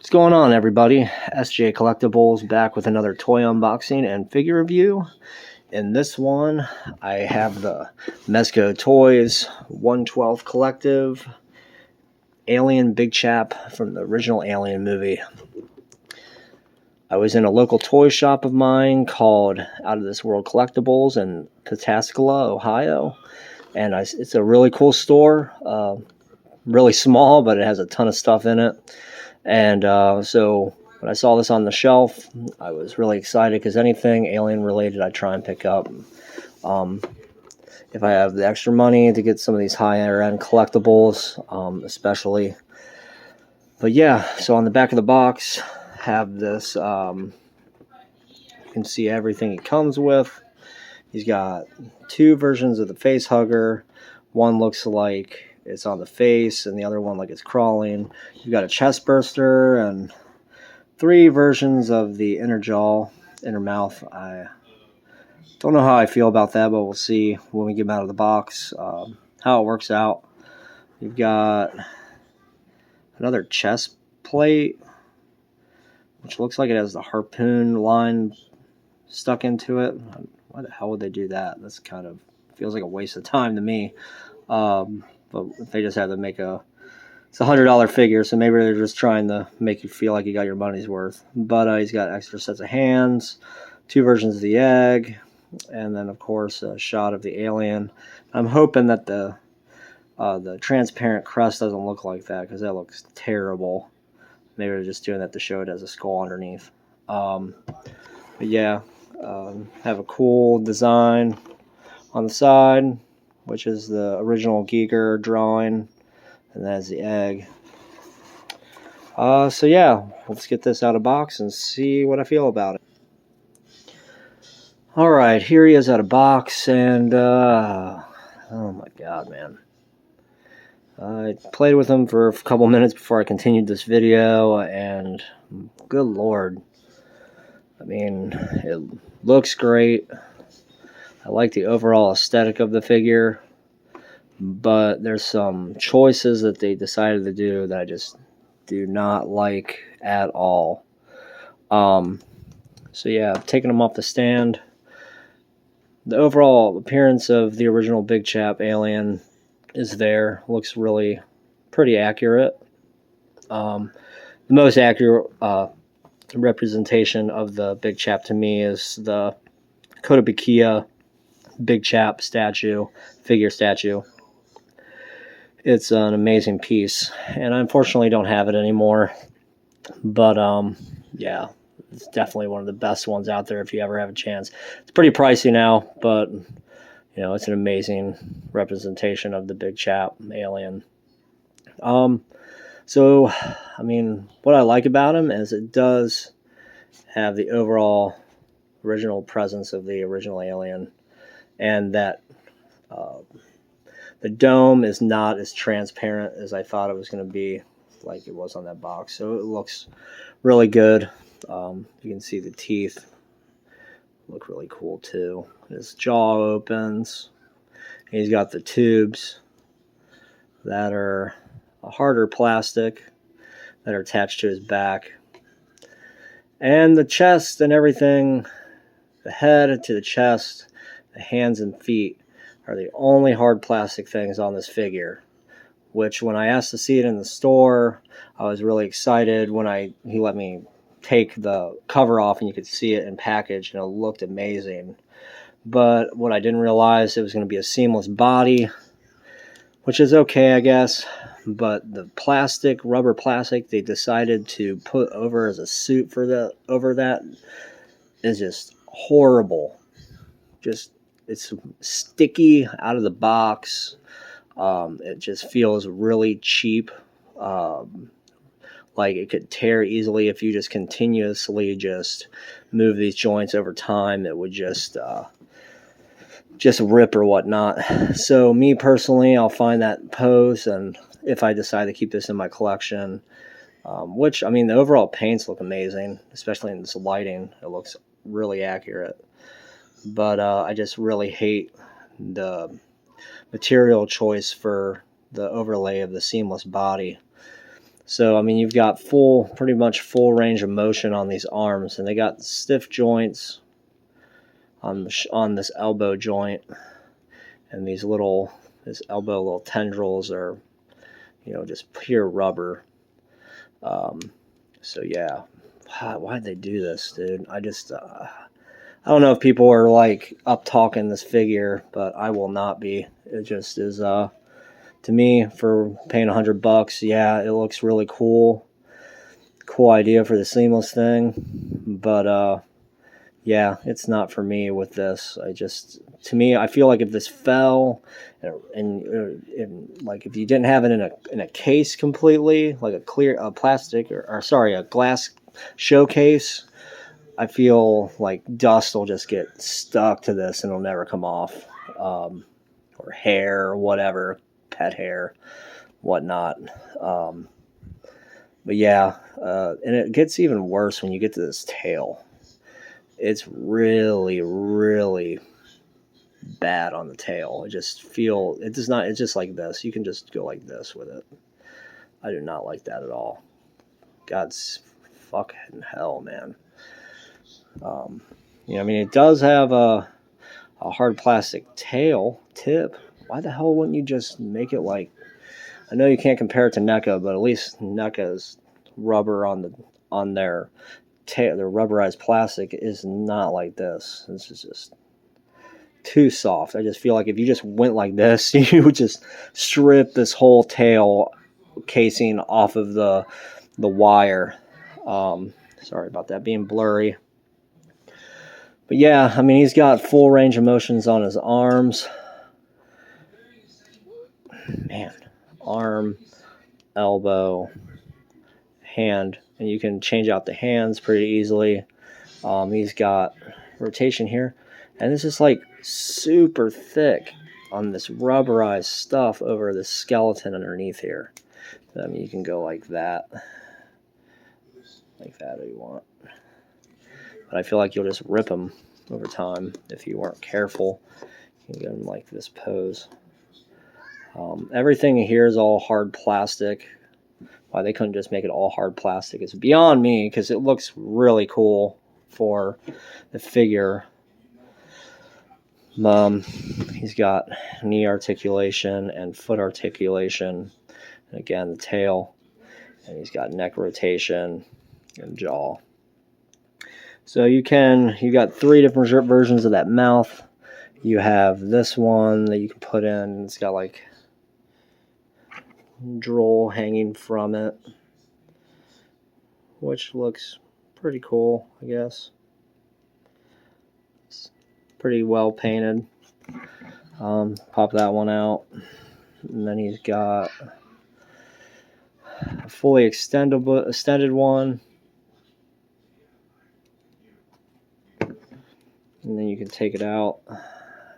What's going on, everybody? SJ Collectibles back with another toy unboxing and figure review. In this one, I have the Mezco Toys 1/12 Collective Alien Big Chap from the original Alien movie. I was in a local toy shop of mine called Out of This World Collectibles in Pataskala, Ohio. And it's a really cool store. Really small, but it has a ton of stuff in it. And so when I saw this on the shelf, I was really excited because anything alien related I try and pick up. If I have the extra money to get some of these higher end collectibles, especially. But yeah, so on the back of the box, have this, you can see everything it comes with. He's got two versions of the face hugger. One looks like it's on the face, and the other one like it's crawling. You've got a chest burster and three versions of the inner jaw, inner mouth. I don't know how I feel about that, but we'll see when we get them out of the box how it works out. You've got another chest plate, which looks like it has the harpoon line stuck into it. Why the hell would they do that? That's kind of feels like a waste of time to me. But they just had to make it's a $100 figure, so maybe they're just trying to make you feel like you got your money's worth. But he's got extra sets of hands, two versions of the egg, and then of course a shot of the alien. I'm hoping that the transparent crest doesn't look like that, because that looks terrible. Maybe they're just doing that to show it as a skull underneath. But yeah, have a cool design on the side, which is the original Giger drawing, and that's the egg. So yeah, let's get this out of box and see what I feel about it. Alright, here he is out of box, and oh my god, man. I played with him for a couple minutes before I continued this video, and good lord. I mean, it looks great. I like the overall aesthetic of the figure, but there's some choices that they decided to do that I just do not like at all. So yeah, I've taken them off the stand. The overall appearance of the original Big Chap Alien is there. Looks really pretty accurate. The most accurate representation of the Big Chap to me is the Kotobukiya Big Chap figure statue. It's an amazing piece, and I unfortunately don't have it anymore. But yeah, it's definitely one of the best ones out there if you ever have a chance. It's pretty pricey now, but you know, it's an amazing representation of the Big Chap Alien. So I mean, what I like about him is it does have the overall original presence of the original Alien, and that the dome is not as transparent as I thought it was going to be, like it was on that box. So it looks really good. You can see the teeth look really cool too. His jaw opens. He's got the tubes that are a harder plastic that are attached to his back. And the chest and everything, the head to the chest, the hands and feet are the only hard plastic things on this figure, which when I asked to see it in the store, I was really excited when he let me take the cover off and you could see it in package, and it looked amazing. But what I didn't realize, it was going to be a seamless body, which is okay, I guess. But the rubber plastic they decided to put over as a suit over that is just horrible. It's sticky out of the box. It just feels really cheap. Like it could tear easily if you just continuously just move these joints over time. It would just rip or whatnot. So me personally, I'll find that pose, and if I decide to keep this in my collection, which, I mean, the overall paints look amazing, especially in this lighting. It looks really accurate. But I just really hate the material choice for the overlay of the seamless body. So I mean, you've got pretty much full range of motion on these arms, and they got stiff joints on this elbow joint, and this elbow little tendrils are, just pure rubber. So yeah, why'd they do this, dude? I don't know if people are like up talking this figure, but I will not be. It just is, to me, for paying $100, yeah, it looks really cool. Cool idea for the seamless thing, but yeah, it's not for me with this. To me, I feel like if this fell, and like if you didn't have it in a case completely, like a plastic or sorry, a glass showcase, I feel like dust will just get stuck to this and it'll never come off, or hair or whatever, pet hair, whatnot. But yeah, and it gets even worse when you get to this tail. It's really, really bad on the tail. It does not, it's just like this. You can just go like this with it. I do not like that at all. God's fucking hell, man. I mean, it does have a hard plastic tail tip. Why the hell wouldn't you just make it like, I know you can't compare it to NECA, but at least NECA's rubber on their tail, their rubberized plastic is not like this. This is just too soft. I just feel like if you just went like this, you would just strip this whole tail casing off of the wire. Sorry about that being blurry. But yeah, I mean, he's got full range of motions on his arms. Man, arm, elbow, hand, and you can change out the hands pretty easily. He's got rotation here, and this is like super thick on this rubberized stuff over the skeleton underneath here. I mean, you can go like that if you want. But I feel like you'll just rip them over time if you weren't careful. You can get them like this pose. Everything here is all hard plastic. Why they couldn't just make it all hard plastic is beyond me, because it looks really cool for the figure. He's got knee articulation and foot articulation. And again, the tail. And he's got neck rotation and jaw. So you got 3 different versions of that mouth. You have this one that you can put in. It's got like drool hanging from it, which looks pretty cool, I guess. It's pretty well painted. Pop that one out. And then he's got a fully extended one. And then you can take it out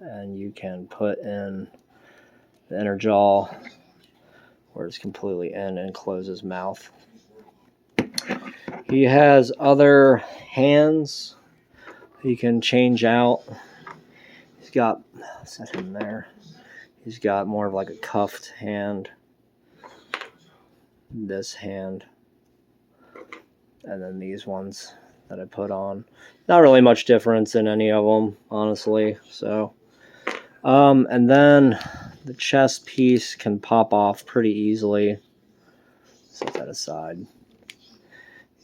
and you can put in the inner jaw where it's completely in and close his mouth. He has other hands he can change out. He's got, set him there. He's got more of like a cuffed hand. This hand. And then these ones that I put on. Not really much difference in any of them, honestly. So, and then the chest piece can pop off pretty easily. Set that aside.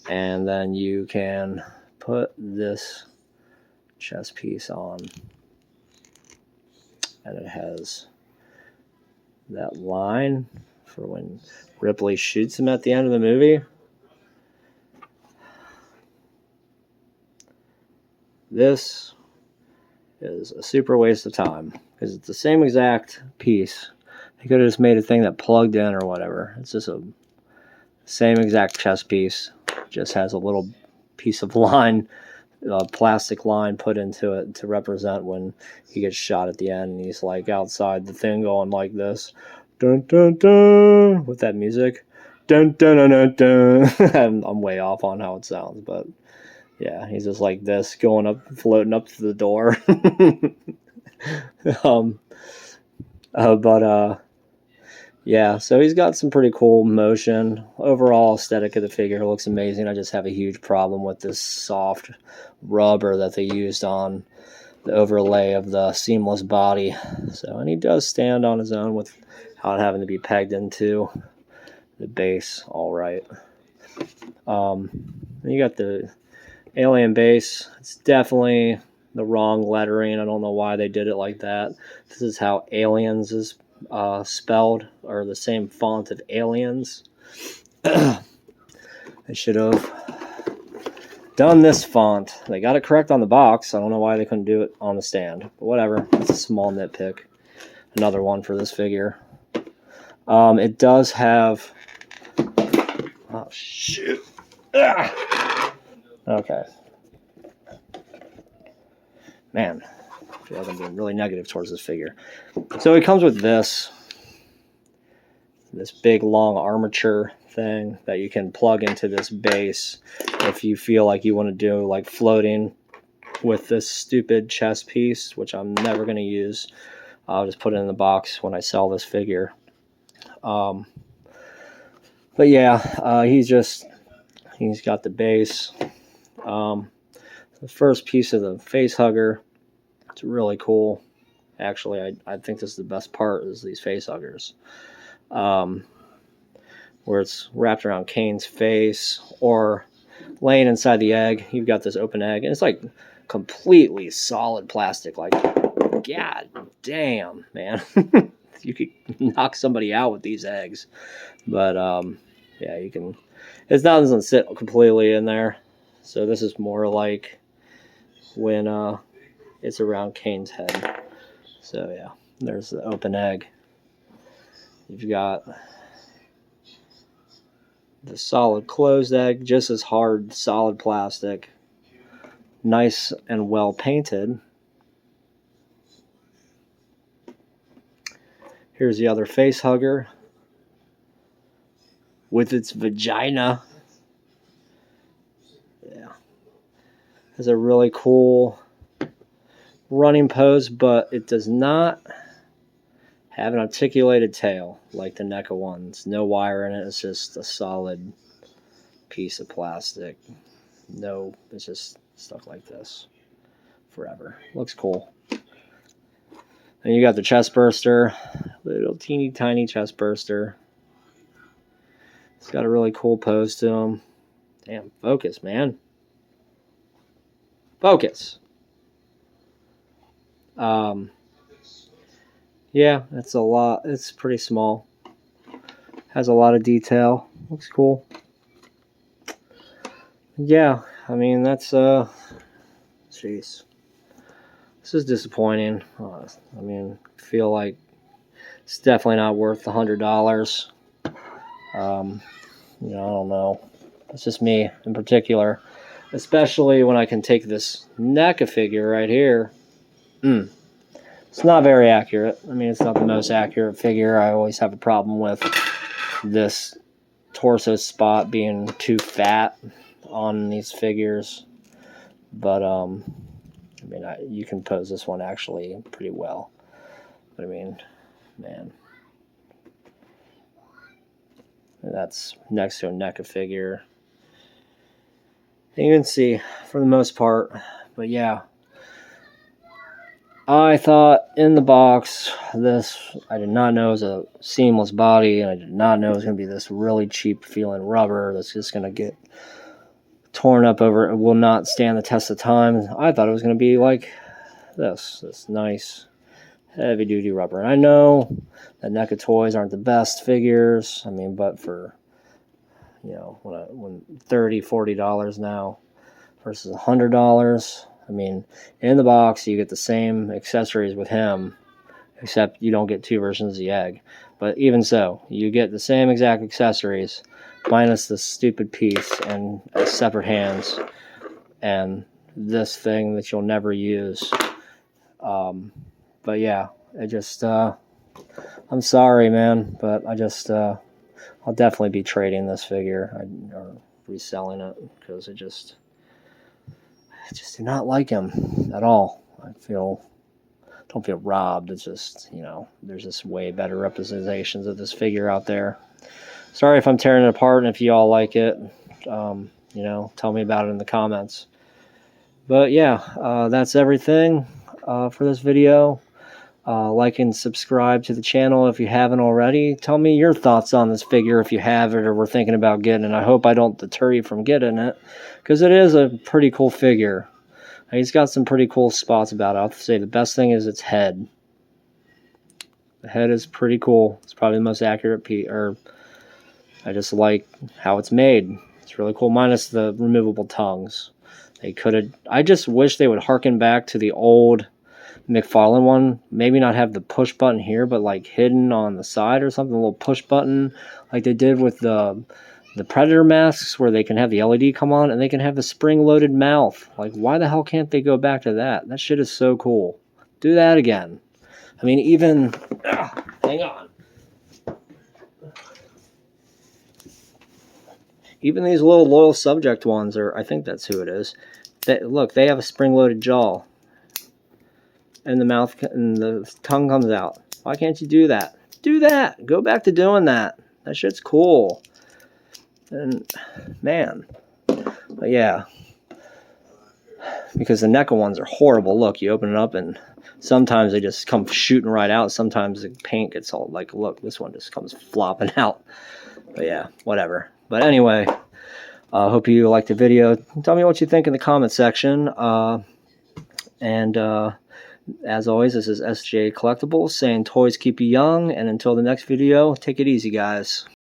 And then you can put this chest piece on. And it has that line for when Ripley shoots him at the end of the movie. This is a super waste of time because it's the same exact piece. They could have just made a thing that plugged in or whatever. It's just a same exact chest piece, just has a little piece of line, plastic line put into it to represent when he gets shot at the end and he's like outside the thing going like this, dun dun dun, with that music, dun dun dun dun dun. I'm way off on how it sounds, but yeah, he's just like this, going up, floating up to the door. Yeah, so he's got some pretty cool motion. Overall aesthetic of the figure looks amazing. I just have a huge problem with this soft rubber that they used on the overlay of the seamless body. So, and he does stand on his own without having to be pegged into the base all right. You got the alien base. It's definitely the wrong lettering. I don't know why they did it like that. This is how aliens is spelled, or the same font of aliens. They should have done this font. They got it correct on the box. I don't know why they couldn't do it on the stand, but whatever. It's a small nitpick. Another one for this figure. It does have... Oh, shoot. Okay. Man, I feel like I'm being really negative towards this figure. So it comes with this big long armature thing that you can plug into this base if you feel like you want to do like floating with this stupid chest piece, which I'm never going to use. I'll just put it in the box when I sell this figure. But yeah, he's got the base. The first piece of the face hugger, it's really cool. Actually, I think this is the best part, is these face huggers. Where it's wrapped around Kane's face or laying inside the egg. You've got this open egg, and it's like completely solid plastic. Like, god damn, man. You could knock somebody out with these eggs. But yeah, you can. It doesn't sit completely in there. So this is more like when it's around Kane's head. So yeah, there's the open egg. You've got the solid closed egg, just as hard, solid plastic. Nice and well painted. Here's the other face hugger with its vagina. Yeah. Has a really cool running pose, but it does not have an articulated tail like the Mezo ones. No wire in it. It's just a solid piece of plastic. No, it's just stuck like this forever. Looks cool. And you got the chest burster. Little teeny tiny chest burster. It's got a really cool pose to him. Damn, focus, man. Focus. Yeah, it's a lot. It's pretty small. Has a lot of detail. Looks cool. Yeah, I mean, that's, jeez. This is disappointing. I mean, I feel like it's definitely not worth the $100. I don't know. It's just me in particular. Especially when I can take this NECA figure right here. It's not very accurate. I mean, it's not the most accurate figure. I always have a problem with this torso spot being too fat on these figures. But, I mean, you can pose this one actually pretty well. But, I mean, man. That's next to a NECA figure. You can see, for the most part. But, yeah. I thought in the box, I did not know it was a seamless body, and I did not know it was going to be this really cheap feeling rubber that's just going to get torn up over. It will not stand the test of time. I thought it was going to be like this nice heavy duty rubber. And I know that NECA toys aren't the best figures. I mean, but for, when $30, $40 now versus $100. I mean, in the box, you get the same accessories with him, except you don't get two versions of the egg. But even so, you get the same exact accessories, minus the stupid piece and separate hands, and this thing that you'll never use. But yeah, it just, I'm sorry, man, but I just, I'll definitely be trading this figure or reselling it, because I just do not like him at all. I feel don't feel robbed. It's just, you know, there's just way better representations of this figure out there. Sorry if I'm tearing it apart, and if you all like it, you know, tell me about it in the comments. But yeah, that's everything for this video. Like and subscribe to the channel if you haven't already. Tell me your thoughts on this figure if you have it or were thinking about getting it. I hope I don't deter you from getting it, because it is a pretty cool figure. He's got some pretty cool spots about it. I'll say the best thing is its head. The head is pretty cool. It's probably the most accurate piece. Or I just like how it's made. It's really cool, minus the removable tongues. They could have. I just wish they would harken back to the old McFarlane one. Maybe not have the push button here, but like hidden on the side or something, a little push button like they did with the Predator masks, where they can have the LED come on and they can have the spring-loaded mouth. Like, why the hell can't they go back to that? That shit is so cool. Do that again. I mean, even hang on. Even these little loyal subject ones are, I think that's who it is. Look, they have a spring-loaded jaw. And the mouth and the tongue comes out. Why can't you do that? Do that. Go back to doing that. That shit's cool. And man, but yeah, because the NECA ones are horrible. Look, you open it up and sometimes they just come shooting right out. Sometimes the paint gets all like, look, this one just comes flopping out. But yeah, whatever. But anyway, hope you liked the video. Tell me what you think in the comment section. As always, this is SJ Collectibles saying toys keep you young, and until the next video, take it easy, guys.